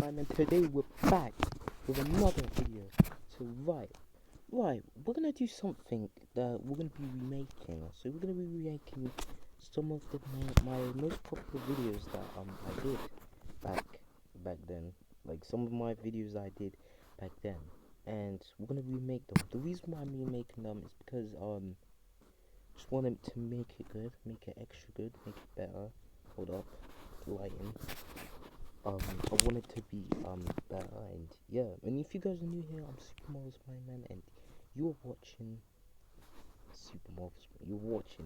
Time, and today we're back with another video. So right, we're gonna do something that we're gonna be remaking. So we're gonna be remaking some of my most popular videos that I did back then, like some of my videos I did back then, and we're gonna remake them. The reason why I'm remaking them is because just want them to make it good, make it extra good, make it better. Hold up, lighting. I want it to be better, and yeah. And if you guys are new here, I'm SuperMarvelSpider-Man, and you're watching SuperMarvelSpider-Man. You're watching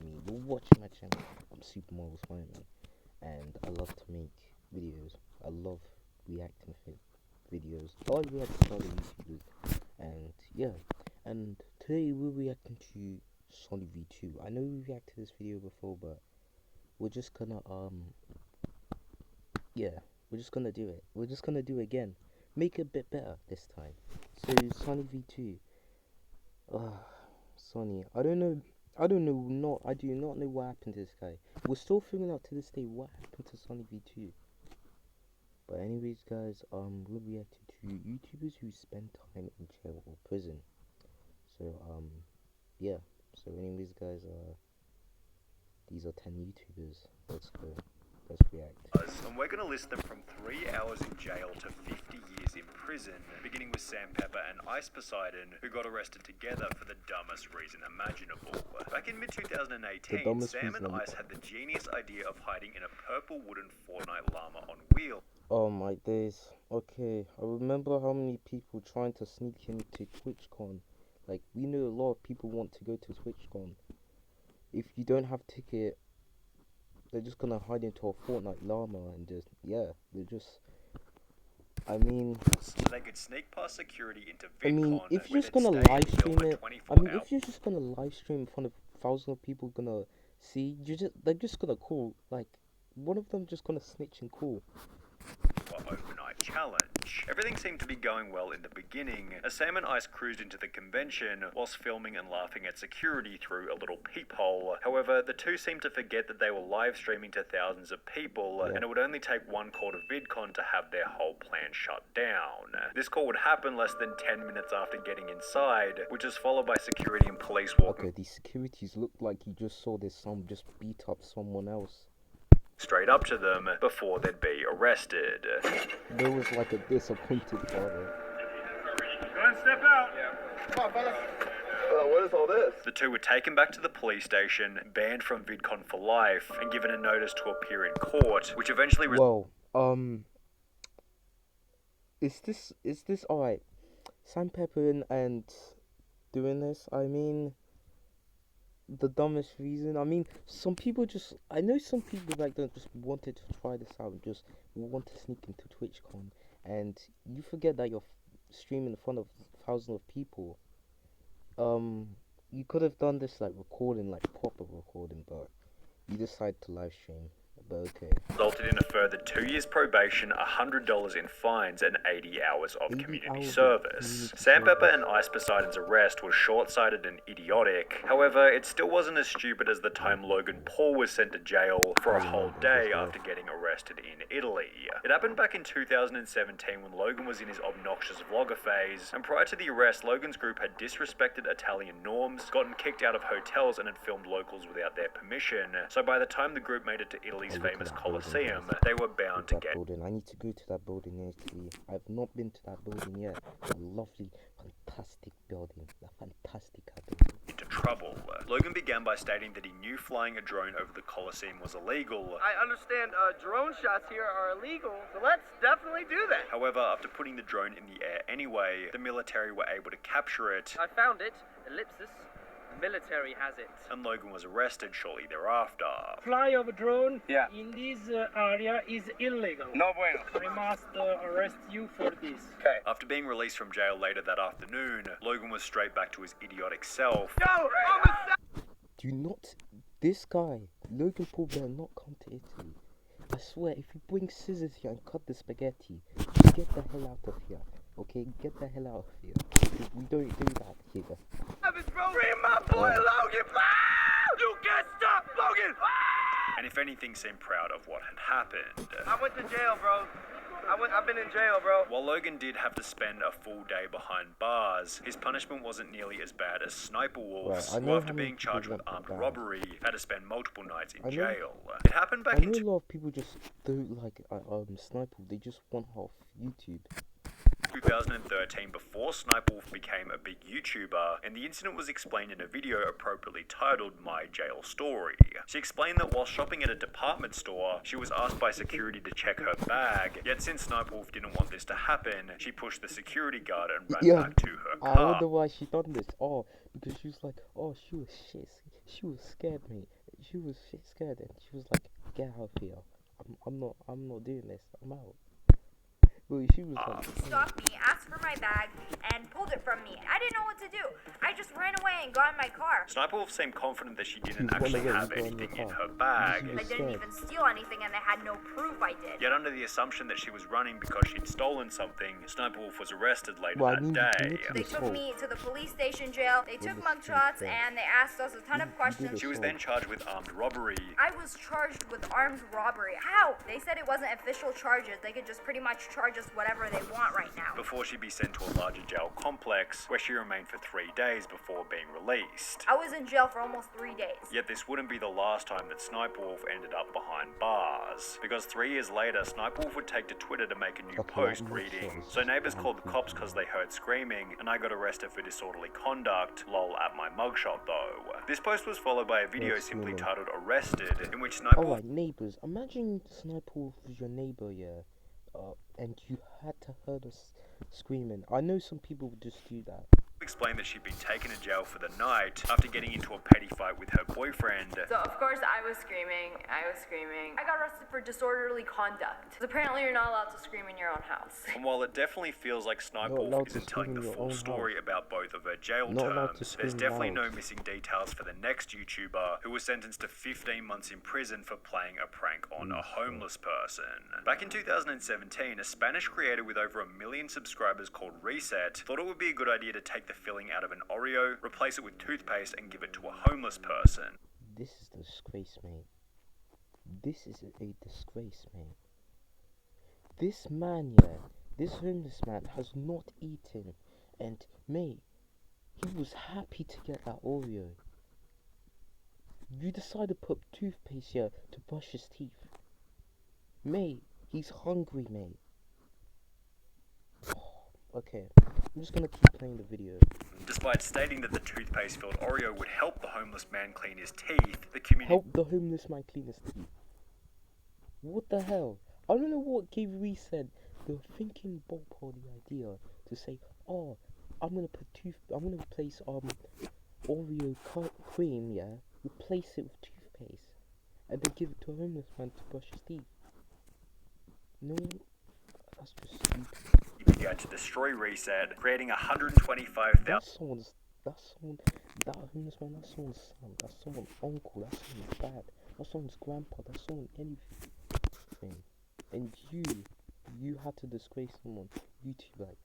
my channel. I'm SuperMarvelSpider-Man, and I love to make videos. I love reacting to videos. I react to other YouTubers, and yeah. And today we're reacting to SunnyV2. I know we reacted to this video before, but we're just gonna yeah. We're just gonna do it. We're just gonna do it again. Make it a bit better this time. So SunnyV2. Sunny. I do not know what happened to this guy. We're still figuring out to this day what happened to SunnyV2. But anyways guys, we'll react to YouTubers who spend time in jail or prison. So yeah. So anyways guys, these are 10 YouTubers. Let's go. Let's react. And we're going to list them from 3 hours in jail to 50 years in prison, beginning with Sam Pepper and Ice Poseidon, who got arrested together for the dumbest reason imaginable. Back in mid-2018, Sam and Ice had the genius idea of hiding in a purple wooden Fortnite llama on wheels. Oh my days. Okay, I remember how many people trying to sneak into TwitchCon. Like, we know a lot of people want to go to TwitchCon. If you don't have ticket, they're just gonna hide into a Fortnite llama and just, yeah, they're just, I mean, so they could sneak past security into VidCon. If you're just gonna live stream it, if you're just gonna live stream in front of thousands of people gonna see, they're just gonna call, like, one of them just gonna snitch and call. Overnight challenge. Everything seemed to be going well in the beginning, as Sam and Ice cruised into the convention whilst filming and laughing at security through a little peephole. However, the two seemed to forget that they were live streaming to thousands of people, and it would only take one call to VidCon to have their whole plan shut down. This call would happen less than 10 minutes after getting inside, which is followed by security and police walking. Okay, these securities looked like you just saw this some just beat up someone else straight up to them before they'd be arrested. There was like a disappointed father. Go ahead and step out. Yeah. Come on, fellas. What is all this? The two were taken back to the police station, banned from VidCon for life, and given a notice to appear in court, which eventually Whoa, is this alright? Sam Pepper and doing this, I mean, the dumbest reason. I mean, some people just, I know some people back then just wanted to try this out, just want to sneak into TwitchCon, and you forget that you're streaming in front of thousands of people. You could have done this like recording, like proper recording, but you decided to live stream. But okay. Resulted in a further 2 years probation, $100 in fines, and 80 hours of community service. Sam Pepper and Ice Poseidon's arrest was short-sighted and idiotic. However, it still wasn't as stupid as the time Logan Paul was sent to jail for a whole day after getting arrested in Italy. It happened back in 2017 when Logan was in his obnoxious vlogger phase, and prior to the arrest, Logan's group had disrespected Italian norms, gotten kicked out of hotels, and had filmed locals without their permission. So by the time the group made it to Italy's famous Colosseum, they were bound to get building. I need to go to that building in Italy. I've not been to that building yet. A lovely, fantastic building. A fantastic building. Into trouble. Logan began by stating that he knew flying a drone over the Colosseum was illegal. I understand drone shots here are illegal, so let's definitely do that. However, after putting the drone in the air anyway, the military were able to capture it. I found it. Ellipsis. Military has it. And Logan was arrested shortly thereafter. Fly of a drone in this area is illegal. No bueno. I must arrest you for this. Okay. After being released from jail later that afternoon, Logan was straight back to his idiotic self. No! Do not, this guy, Logan Paul, better not come to Italy. I swear, if you bring scissors here and cut the spaghetti, get the hell out of here. Okay, get the hell out of here. We don't do that here. Free my boy Logan! You can't stop Logan! And if anything, seemed proud of what had happened. I went to jail, bro. I've been in jail, bro. While Logan did have to spend a full day behind bars, his punishment wasn't nearly as bad as Sniper Wolf's, who after being charged with armed robbery, had to spend multiple nights in jail. It happened back in... I know a lot of people just don't like Sniper Wolf, they just want half YouTube. 2013, before Sniper Wolf became a big YouTuber, and the incident was explained in a video appropriately titled My Jail Story. She explained that while shopping at a department store, she was asked by security to check her bag, yet since Sniper Wolf didn't want this to happen, she pushed the security guard and ran back to her car. I wonder why she done this. Oh, because she was like, oh, she was scared, mate. She was shit scared, and she was like, get out of here. I'm not doing this. I'm out. Well, she was like, stopped me, asked for my bag, and pulled it from me. I didn't know what to do. I just ran away and got in my car. Sniper Wolf seemed confident that she didn't actually have anything in her bag. I didn't even steal anything, and they had no proof I did. Yet under the assumption that she was running because she'd stolen something, Sniper Wolf was arrested later that day. They took me to the police station jail, they took mugshots, and they asked us a ton of questions. She was then charged with armed robbery. I was charged with armed robbery. How? They said it wasn't official charges. They could just pretty much charge us whatever they want right now. Before she'd be sent to a larger jail complex, where she remained for 3 days before being released. I was in jail for almost 3 days. Yet this wouldn't be the last time that Sniper Wolf ended up behind bars, because 3 years later, Sniper Wolf would take to Twitter to make a new post reading, "So neighbors called the cops because they heard screaming, and I got arrested for disorderly conduct, lol at my mugshot though." This post was followed by a video simply titled "Arrested," in which Sniper Wolf... Alright, neighbors. Imagine Sniper Wolf was your neighbor, yeah. And you had to hear us screaming. I know some people would just do that. Explained that she'd been taken to jail for the night after getting into a petty fight with her boyfriend. So of course I was screaming. I got arrested for disorderly conduct. Apparently you're not allowed to scream in your own house. And while it definitely feels like Sniper Wolf isn't telling the full story about both of her jail terms, there's definitely no missing details for the next YouTuber who was sentenced to 15 months in prison for playing a prank on a homeless person. Back in 2017, a Spanish creator with over 1 million subscribers called Reset thought it would be a good idea to take the filling out of an Oreo, replace it with toothpaste, and give it to a homeless person. This is a disgrace, mate. This is a disgrace, mate. This man, yeah, this homeless man has not eaten, and mate, he was happy to get that Oreo. You decided to put toothpaste here to brush his teeth. Mate, he's hungry, mate. Okay, I'm just gonna keep playing the video. Despite stating that the toothpaste-filled Oreo would help the homeless man clean his teeth, the community... Help the homeless man clean his teeth? What the hell? I don't know what gave Reset the thinking ballpark the idea to say, oh, I'm gonna replace Oreo cream, yeah, replace it with toothpaste, and then give it to a homeless man to brush his teeth. No, that's just stupid. began to destroy Reset, creating 125,000... That's someone's son, that's someone's uncle, that's someone's dad, that's someone's grandpa, that's someone's anything. And you had to disgrace someone YouTube like that.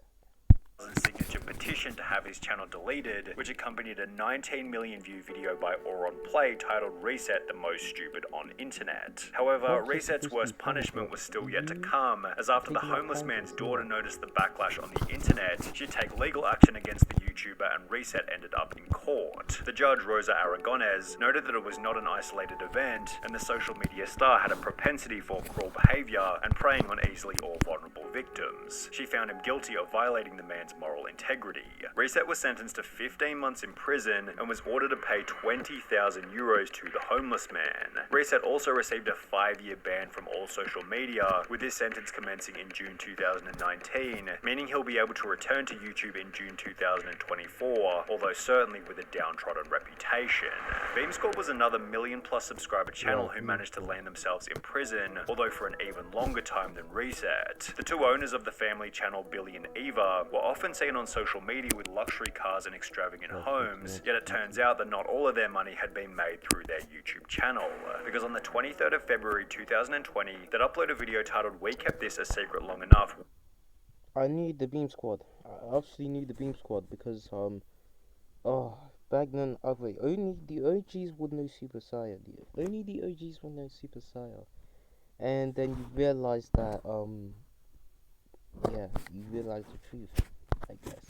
Signature petition to have his channel deleted, which accompanied a 19 million view video by Auron Play titled Reset the Most Stupid on Internet. However, Reset's worst punishment was still yet to come, as after the homeless man's daughter noticed the backlash on the internet, she'd take legal action against the YouTuber, and Reset ended up in court. The judge, Rosa Aragonés, noted that it was not an isolated event, and the social media star had a propensity for cruel behavior and preying on easily or vulnerable victims. She found him guilty of violating the man's moral integrity. Reset was sentenced to 15 months in prison and was ordered to pay 20,000 euros to the homeless man. Reset also received a 5-year ban from all social media, with his sentence commencing in June 2019, meaning he'll be able to return to YouTube in June 2024, although certainly with a downtrodden reputation. Beamscore was another million-plus subscriber channel who managed to land themselves in prison, although for an even longer time than Reset. The two owners of the family channel, Billy and Eva, were often seen on social media with luxury cars and extravagant homes, yet it turns out that not all of their money had been made through their YouTube channel, because on the 23rd of February 2020, they'd upload a video titled "We Kept This a Secret Long Enough." I need the Beam Squad. I obviously need the Beam Squad because, back then, wait, only the OGs would know Super Saiyan. And then you realize that, yeah, you realize the truth, I guess.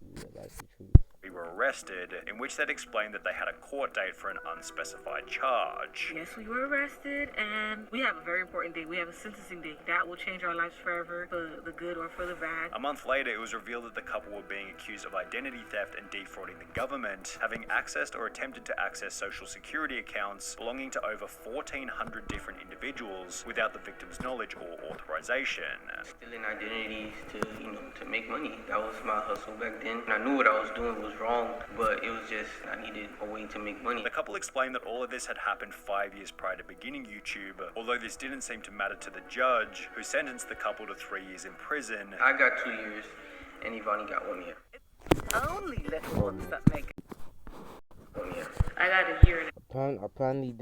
You realize the truth. We were arrested, in which they'd explained that they had a court date for an unspecified charge. Yes, we were arrested, and we have a very important date. We have a sentencing date. That will change our lives forever, for the good or for the bad. A month later, it was revealed that the couple were being accused of identity theft and defrauding the government, having accessed or attempted to access social security accounts belonging to over 1,400 different individuals without the victim's knowledge or authorization. Stealing identities to make money. That was my hustle back then. And I knew what I was doing was wrong, but it was just, I needed a way to make money. The couple explained that all of this had happened 5 years prior to beginning YouTube, although this didn't seem to matter to the judge, who sentenced the couple to 3 years in prison. I got 2 years, and Ivani got 1 year. Only little ones that make 1 year. I got a year. Apparently,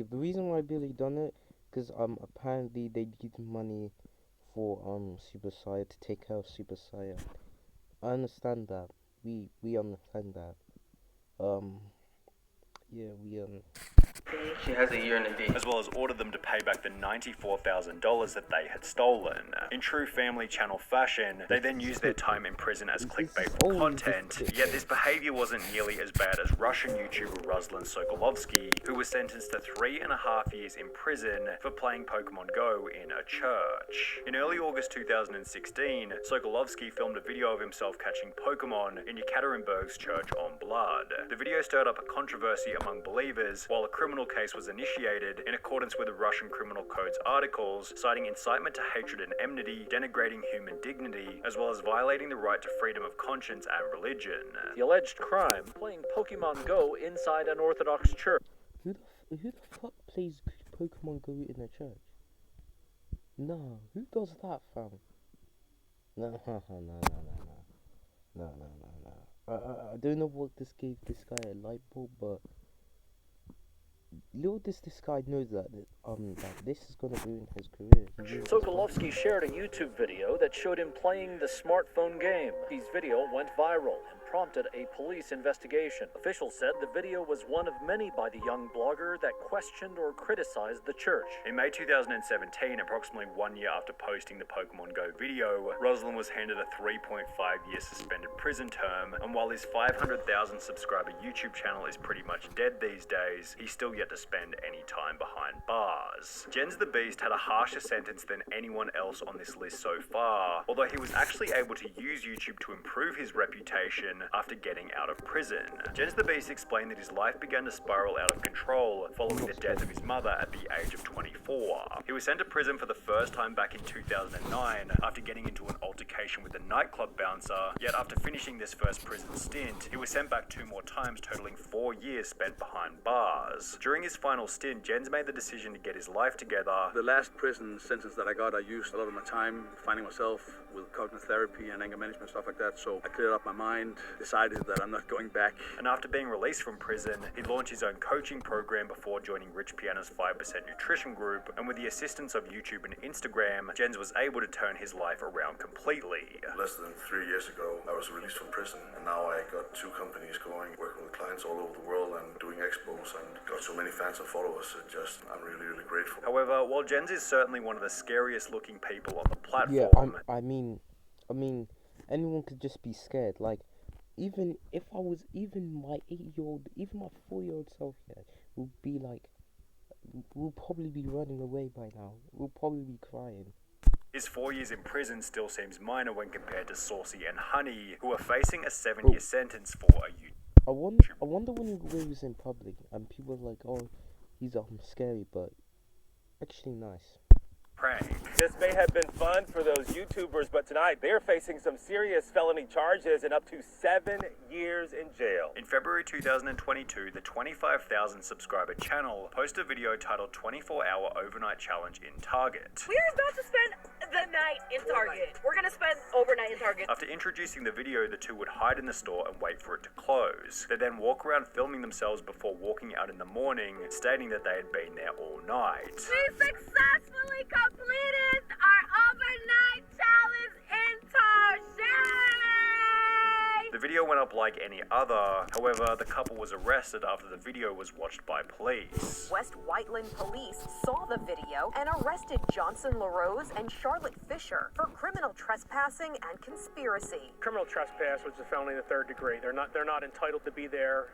the reason why Billy done it, because apparently they needed money for Super Saiyan to take care of Super Saiyan. I understand that. We understand that. Yeah, She has a year and a day. As well as ordered them to pay back the $94,000 that they had stolen. In true family channel fashion, they then used their time in prison as clickbait for content, yet this behavior wasn't nearly as bad as Russian YouTuber Ruslan Sokolovsky, who was sentenced to 3.5 years in prison for playing Pokemon Go in a church. In early August 2016, Sokolovsky filmed a video of himself catching Pokemon in Yekaterinburg's Church on Blood. The video stirred up a controversy among believers, while a criminal case was initiated in accordance with the Russian Criminal Code's articles, citing incitement to hatred and enmity, denigrating human dignity, as well as violating the right to freedom of conscience and religion. The alleged crime, playing Pokemon Go inside an Orthodox church. Who the fuck plays Pokemon Go in a church? No, who does that, fam? No. I don't know what this gave this guy a light bulb, but little does this guy know that this is gonna ruin his career. Sokolovsky shared a YouTube video that showed him playing the smartphone game. His video went viral and prompted a police investigation. Officials said the video was one of many by the young blogger that questioned or criticized the church. In May 2017, approximately 1 year after posting the Pokemon Go video, Ruslan was handed a 3.5-year suspended prison term, and while his 500,000 subscriber YouTube channel is pretty much dead these days, he's still yet to spend any time behind bars. Jens the Beast had a harsher sentence than anyone else on this list so far, although he was actually able to use YouTube to improve his reputation after getting out of prison. Jens the Beast explained that his life began to spiral out of control following the death of his mother at the age of 24. He was sent to prison for the first time back in 2009 after getting into an altercation with a nightclub bouncer, yet after finishing this first prison stint, he was sent back 2 more times, totaling 4 years spent behind bars. During his final stint, Jens made the decision to get his life together. The last prison sentence that I got, I used a lot of my time finding myself with cognitive therapy and anger management, stuff like that, so I cleared up my mind, decided that I'm not going back. And after being released from prison, he launched his own coaching program before joining Rich Piana's 5% nutrition group, and with the assistance of YouTube and Instagram, Jens was able to turn his life around completely. Less than 3 years ago, I was released from prison, and now I got 2 companies going, working with clients all over the world and doing expos, and got so many fans and followers. I'm really, really grateful. However, while Jens is certainly one of the scariest looking people on the platform... Yeah, I mean, anyone could just be scared. Like, even if I was, even my 8-year-old, even my 4-year-old self here would be like, we'll probably be running away by now. We'll probably be crying. His 4 years in prison still seems minor when compared to Saucy and Honey, who are facing a 7-year sentence for a YouTube. I wonder when he goes in public and people are like, oh, he's scary, but actually nice. Prank. This may have been fun for those YouTubers, but tonight they're facing some serious felony charges and up to 7 years in jail. In February 2022, the 25,000 subscriber channel posted a video titled 24-Hour Overnight Challenge in Target. We're about to spend the night in Target. We're gonna spend overnight in Target. After introducing the video, the two would hide in the store and wait for it to close. They then walk around filming themselves before walking out in the morning, stating that they had been there all night. We successfully completed our overnight challenge in Target! The video went up like any other, however, the couple was arrested after the video was watched by police. West Whiteland police saw the video and arrested Johnson LaRose and Charlotte Fisher for criminal trespassing and conspiracy. Criminal trespass was a felony in the 3rd degree. They're not entitled to be there,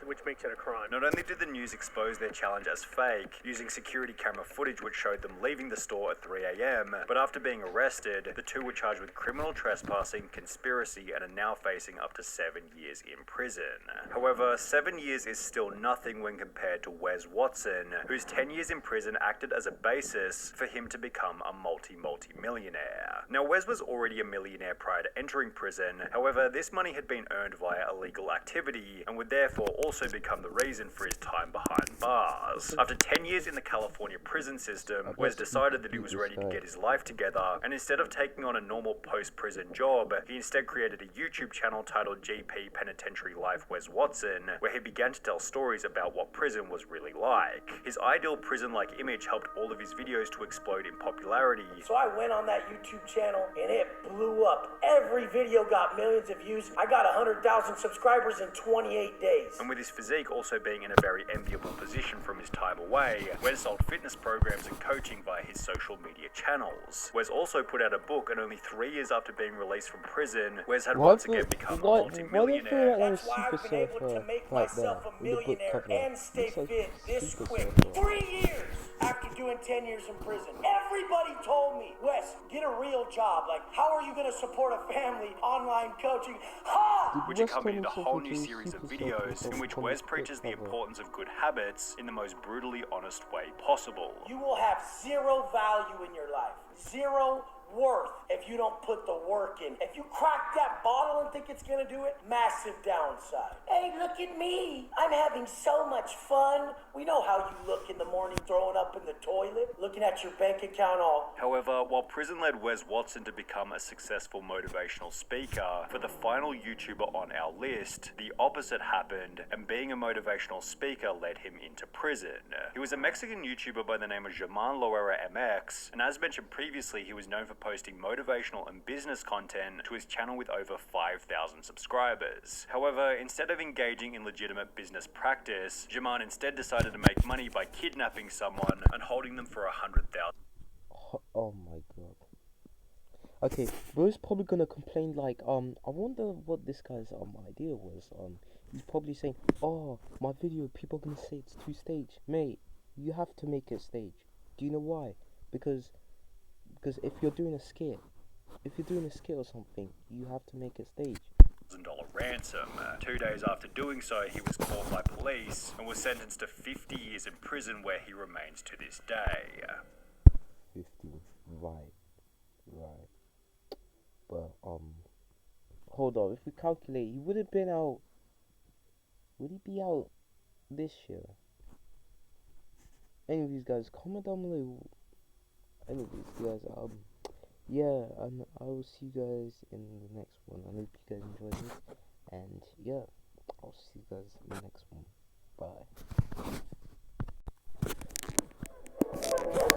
which makes it a crime. Not only did the news expose their challenge as fake, using security camera footage which showed them leaving the store at 3 a.m, but after being arrested, the two were charged with criminal trespassing, conspiracy, and are now facing up to 7 years in prison. However, 7 years is still nothing when compared to Wes Watson, whose 10 years in prison acted as a basis for him to become a multi-millionaire. Now, Wes was already a millionaire prior to entering prison, however, this money had been earned via illegal activity, and would therefore also become the reason for his time behind bars. After 10 years in the California prison system, Wes decided that he was ready to get his life together, and instead of taking on a normal post-prison job, he instead created a YouTube channel titled GP Penitentiary Life Wes Watson, where he began to tell stories about what prison was really like. His ideal prison-like image helped all of his videos to explode in popularity. So I went on that YouTube channel and it blew up. Every video got millions of views. I got 100,000 subscribers in 28 days. And with his physique also being in a very enviable position from his time away, Wes sold fitness programs and coaching via his social media channels. Wes also put out a book, and only 3 years after being released from prison, Wes had once again become a multi-millionaire. That's why I've been able to make myself a millionaire and stay fit this quick. 3 years after doing 10 years in prison. Everybody told me, Wes, get a real job. Like, how are you going to support a family online coaching? Ha! Which accompanied a whole new series of videos in which Wes preaches the importance of good habits in the most brutally honest way possible. You will have zero value in your life. Zero worth if you don't put the work in. If you crack that bottle and think it's gonna do it, massive downside. Hey, look at me. I'm having so much fun. We know how you look in the morning throwing up in the toilet, looking at your bank account all. However, while prison led Wes Watson to become a successful motivational speaker, for the final YouTuber on our list, the opposite happened, and being a motivational speaker led him into prison. He was a Mexican YouTuber by the name of German Loera MX, and as mentioned previously, he was known for posting motivational and business content to his channel with over 5,000 subscribers. However, instead of engaging in legitimate business practice, German instead decided to make money by kidnapping someone and holding them for 100,000. Oh my god. Okay, bro's probably gonna complain like, I wonder what this guy's idea was. He's probably saying, oh, my video, people are gonna say it's too stage. Mate, you have to make it stage. Do you know why? Because if you're doing a skit, or something, you have to make it stage. $1,000 ransom. 2 days after doing so, he was caught by police and was sentenced to 50 years in prison, where he remains to this day. 50, right. But hold on. If we calculate, he would have been out. Would he be out this year? Anyways, guys, comment down below. Anyways, guys, yeah, and I will see you guys in the next one. I hope you guys enjoyed this, and yeah, I'll see you guys in the next one. Bye.